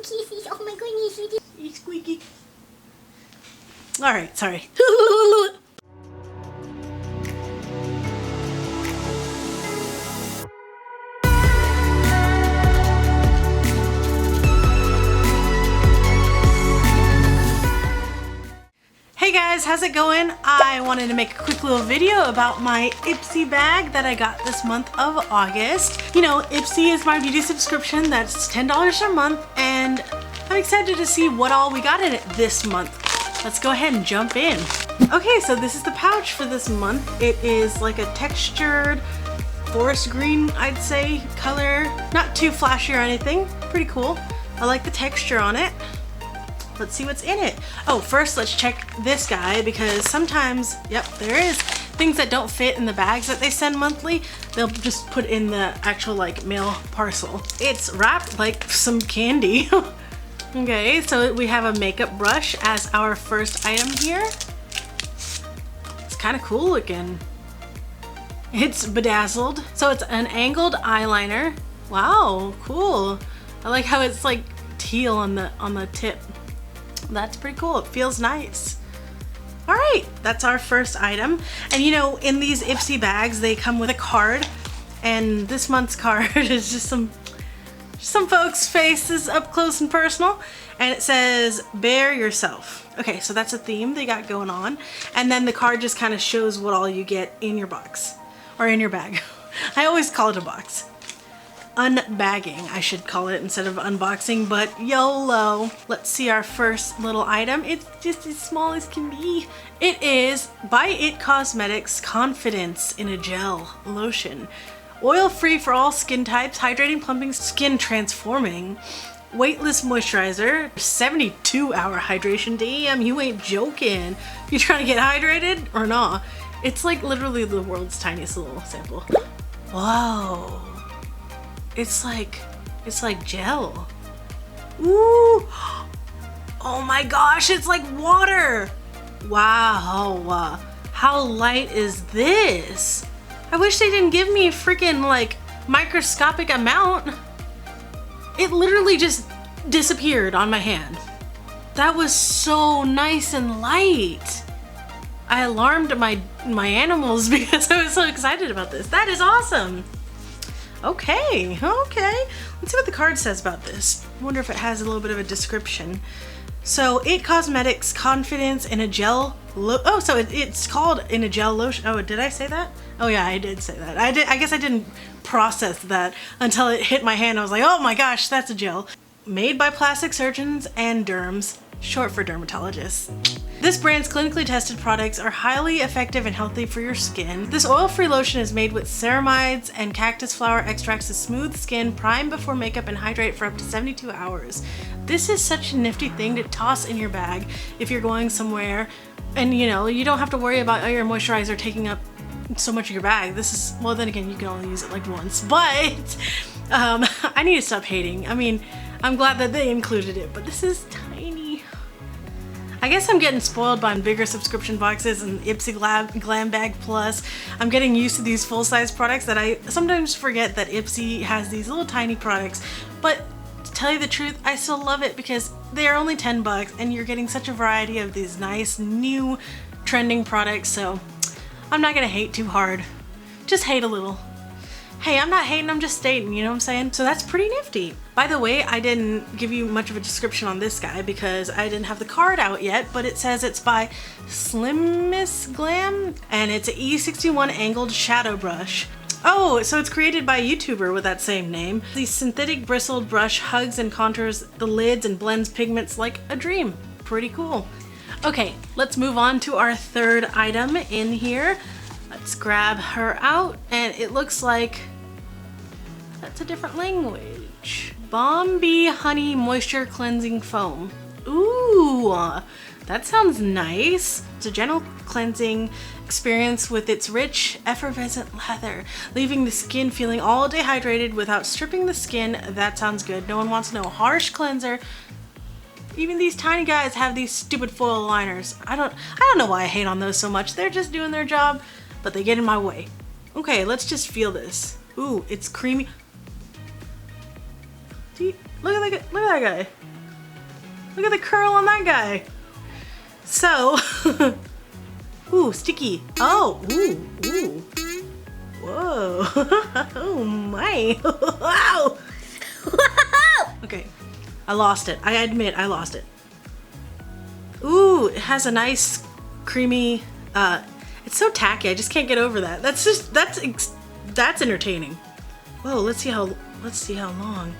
Kisses, oh my goodness, you squeaky. Alright, sorry. Hey guys, how's it going? I wanted to make a quick little video about my Ipsy bag that I got this month of August. You know, Ipsy is my beauty subscription that's $10 a month, and I'm excited to see what all we got in it this month. Let's go ahead and jump in. Okay, so this is the pouch for this month. It is like a textured forest green, I'd say, color. Not too flashy or anything. Pretty cool. I like the texture on it. Let's see what's in it. Oh, first let's check this guy, because sometimes, yep, there is things that don't fit in the bags that they send monthly. They'll just put in the actual like mail parcel. It's wrapped like some candy. Okay, so we have a makeup brush as our first item here. It's kind of cool looking. It's bedazzled. So it's an angled eyeliner. Wow, cool. I like how it's like teal on the tip. That's pretty cool. It feels nice. All right, that's our first item. And you know, in these Ipsy bags, they come with a card, and this month's card is just some folks' faces up close and personal, and it says "Bear Yourself." Okay, so that's a theme they got going on, and then the card just kind of shows what all you get in your box or in your bag. I always call it a box. Unbagging, I should call it, instead of unboxing, but YOLO. Let's see our first little item. It's just as small as can be. It is by It Cosmetics Confidence in a Gel Lotion. Oil-free for all skin types, hydrating, plumping, skin transforming, weightless moisturizer, 72-hour hydration. Damn, you ain't joking. You trying to get hydrated or not? It's like literally the world's tiniest little sample. Wow. It's like gel. Ooh. Oh my gosh, it's like water. Wow. How light is this? I wish they didn't give me a freaking like microscopic amount. It literally just disappeared on my hand. That was so nice and light. I alarmed my animals because I was so excited about this. That is awesome. Okay. Let's see what the card says about this. I wonder if it has a little bit of a description. So, It Cosmetics Confidence in a Gel so it's called in a gel lotion. Oh, did I say that? Oh yeah, I did say that. I guess I didn't process that until it hit my hand. I was like, oh my gosh, that's a gel. Made by plastic surgeons and derms, short for dermatologists. This brand's clinically tested products are highly effective and healthy for your skin. This oil-free lotion is made with ceramides and cactus flower extracts to smooth skin, prime before makeup, and hydrate for up to 72 hours. This is such a nifty thing to toss in your bag if you're going somewhere, and you know, you don't have to worry about your moisturizer taking up so much of your bag. This is, well, then again, you can only use it like once, but I need to stop hating. I mean, I'm glad that they included it, but this is tiny. I guess I'm getting spoiled by bigger subscription boxes and Ipsy Glam Bag Plus. I'm getting used to these full-size products that I sometimes forget that Ipsy has these little tiny products. But to tell you the truth, I still love it because they are only 10 bucks and you're getting such a variety of these nice new trending products. So I'm not gonna hate too hard. Just hate a little. Hey, I'm not hating, I'm just stating, you know what I'm saying? So that's pretty nifty. By the way, I didn't give you much of a description on this guy because I didn't have the card out yet, but it says it's by SLMISSGLAM, and it's an E61 angled shadow brush. Oh, so it's created by a YouTuber with that same name. The synthetic bristled brush hugs and contours the lids and blends pigments like a dream. Pretty cool. Okay, let's move on to our third item in here. Let's grab her out, and it looks like that's a different language. Bombee Honey Moisture Cleansing Foam. Ooh, that sounds nice. It's a gentle cleansing experience with its rich, effervescent lather, leaving the skin feeling all day hydrated without stripping the skin. That sounds good. No one wants no harsh cleanser. Even these tiny guys have these stupid foil liners. I don't know why I hate on those so much. They're just doing their job, but they get in my way. Okay, let's just feel this. Ooh, it's creamy. See, look at that guy. Look at the curl on that guy. So, ooh, sticky. Oh, ooh. Whoa. Oh my. Wow. Okay, I lost it. I admit I lost it. Ooh, it has a nice creamy, it's so tacky. I just can't get over that. That's entertaining. Whoa, let's see how long.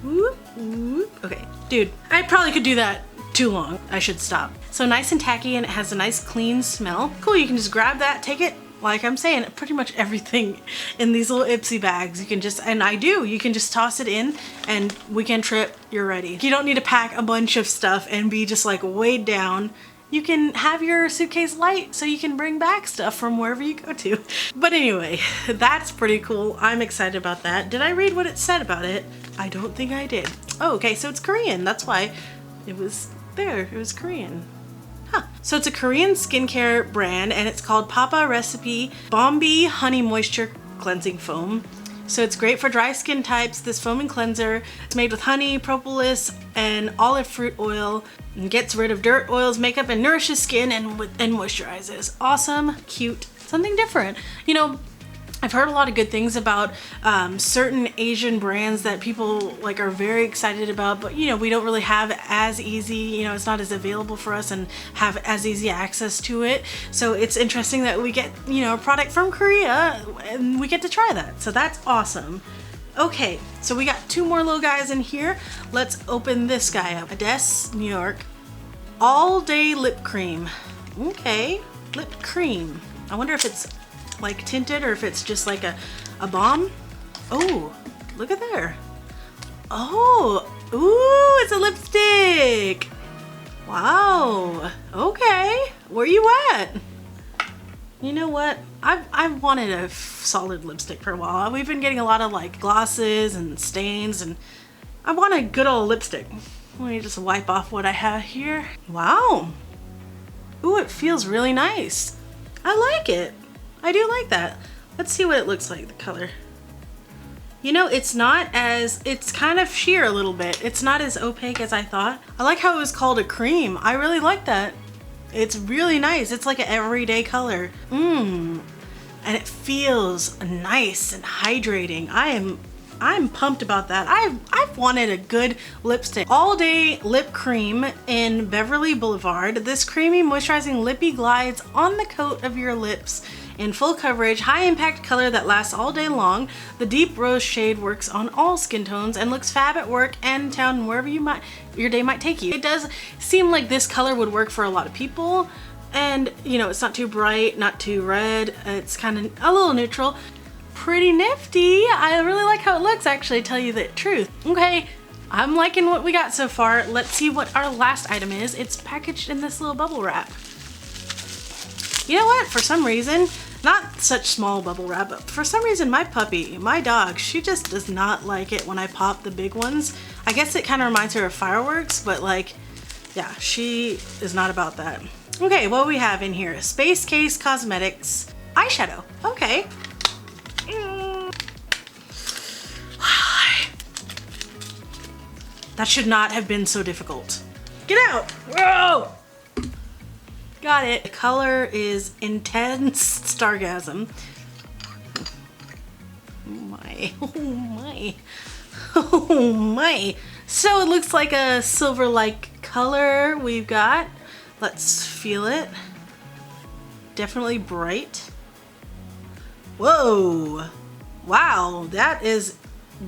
Whoop, whoop. Okay, dude, I probably could do that too long. I should stop. So nice and tacky, and it has a nice clean smell. Cool, you can just grab that, take it. Like I'm saying, pretty much everything in these little Ipsy bags, you can just, and I do, you can just toss it in and weekend trip, you're ready. You don't need to pack a bunch of stuff and be just like weighed down. You can have your suitcase light so you can bring back stuff from wherever you go to. But anyway, that's pretty cool. I'm excited about that. Did I read what it said about it? I don't think I did. Oh, okay, so it's Korean. That's why it was there. It was Korean. Huh. So it's a Korean skincare brand, and it's called Papa Recipe Bombee Honey Moisture Cleansing Foam. So it's great for dry skin types. This foaming cleanser is made with honey, propolis, and olive fruit oil, and gets rid of dirt, oils, makeup, and nourishes skin and moisturizes. Awesome, cute, something different. You know, I've heard a lot of good things about certain Asian brands that people like are very excited about, but you know, we don't really have as easy, you know, it's not as available for us and have as easy access to it. So it's interesting that we get, you know, a product from Korea and we get to try that. So that's awesome. Okay, so we got two more little guys in here. Let's open this guy up. Adesse, New York. All Day Lip Cream. Okay, lip cream. I wonder if it's like tinted or if it's just like a balm. Oh, look at there. Oh, ooh, it's a lipstick. Wow, okay. Where you at? You know what? I've wanted a solid lipstick for a while. We've been getting a lot of like glosses and stains, and I want a good old lipstick. Let me just wipe off what I have here. Wow. Ooh, it feels really nice. I like it. I do like that. Let's see what it looks like, the color. You know, it's kind of sheer a little bit. It's not as opaque as I thought. I like how it was called a cream. I really like that. It's really nice. It's like an everyday color. And it feels nice and hydrating. I'm pumped about that. I've wanted a good lipstick. All Day Lip Cream in Beverly Blvd. This creamy, moisturizing lippy glides on the coat of your lips in full coverage, high impact color that lasts all day long. The deep rose shade works on all skin tones and looks fab at work and town, wherever your day might take you. It does seem like this color would work for a lot of people, and you know, it's not too bright, not too red. It's kind of a little neutral. Pretty nifty. I really like how it looks, actually, to tell you the truth. Okay, I'm liking what we got so far. Let's see what our last item is. It's packaged in this little bubble wrap. You know what? For some reason, not such small bubble wrap, but for some reason my puppy, my dog, she just does not like it when I pop the big ones. I guess it kind of reminds her of fireworks, but like, yeah, she is not about that. Okay, what do we have in here? Space Case Cosmetics eyeshadow. Okay. That should not have been so difficult. Get out! Whoa! Got it. The color is Intense Stargasm. Oh my, oh my, oh my. So it looks like a silver-like color we've got. Let's feel it. Definitely bright. Whoa! Wow, that is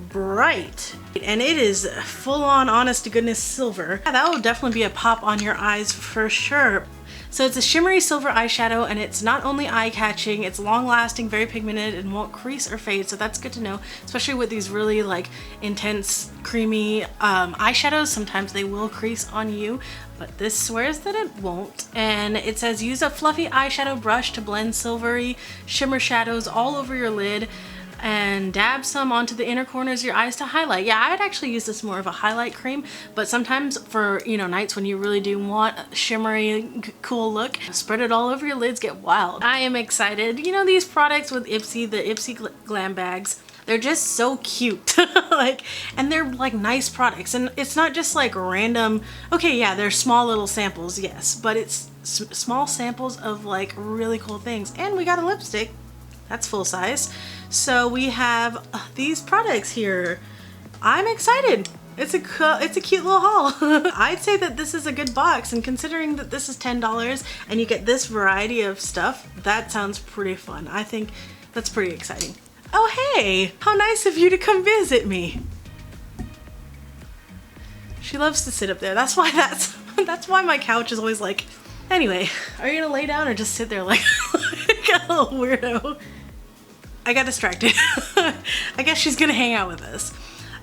bright. And it is full-on, honest to goodness silver. Yeah, that will definitely be a pop on your eyes for sure. So it's a shimmery silver eyeshadow, and it's not only eye-catching, it's long-lasting, very pigmented, and won't crease or fade, so that's good to know, especially with these really like intense, creamy eyeshadows. Sometimes they will crease on you, but this swears that it won't. And it says use a fluffy eyeshadow brush to blend silvery shimmer shadows all over your lid, and dab some onto the inner corners of your eyes to highlight. Yeah, I'd actually use this more of a highlight cream, but sometimes for, you know, nights when you really do want a shimmery, cool look, spread it all over your lids, get wild. I am excited. You know, these products with Ipsy, the Ipsy Glam bags, They're just so cute. Like, and they're like nice products, and it's not just like random, okay, yeah, they're small little samples, yes, but it's small samples of like really cool things. And we got a lipstick that's full size. So we have these products here. I'm excited. It's a cute little haul. I'd say that this is a good box, and considering that this is $10 and you get this variety of stuff, that sounds pretty fun. I think that's pretty exciting. Oh hey, how nice of you to come visit me. She loves to sit up there. That's why that's why my couch is always like, anyway, are you gonna lay down or just sit there like, like a little weirdo? I got distracted. I guess she's gonna hang out with us.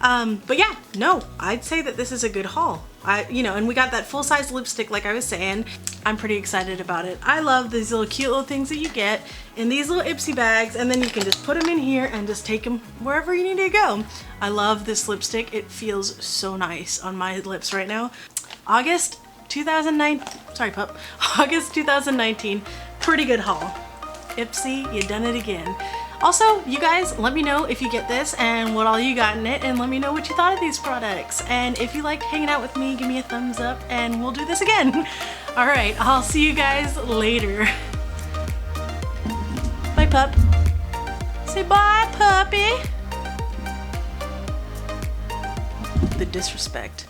But yeah, no, I'd say that this is a good haul. You know, and we got that full-size lipstick like I was saying. I'm pretty excited about it. I love these little cute little things that you get in these little Ipsy bags, and then you can just put them in here and just take them wherever you need to go. I love this lipstick. It feels so nice on my lips right now. August 2019, sorry pup, August 2019, pretty good haul. Ipsy, you done it again. Also, you guys, let me know if you get this and what all you got in it, and let me know what you thought of these products. And if you like hanging out with me, give me a thumbs up and we'll do this again. All right, I'll see you guys later. Bye, pup. Say bye, puppy. The disrespect.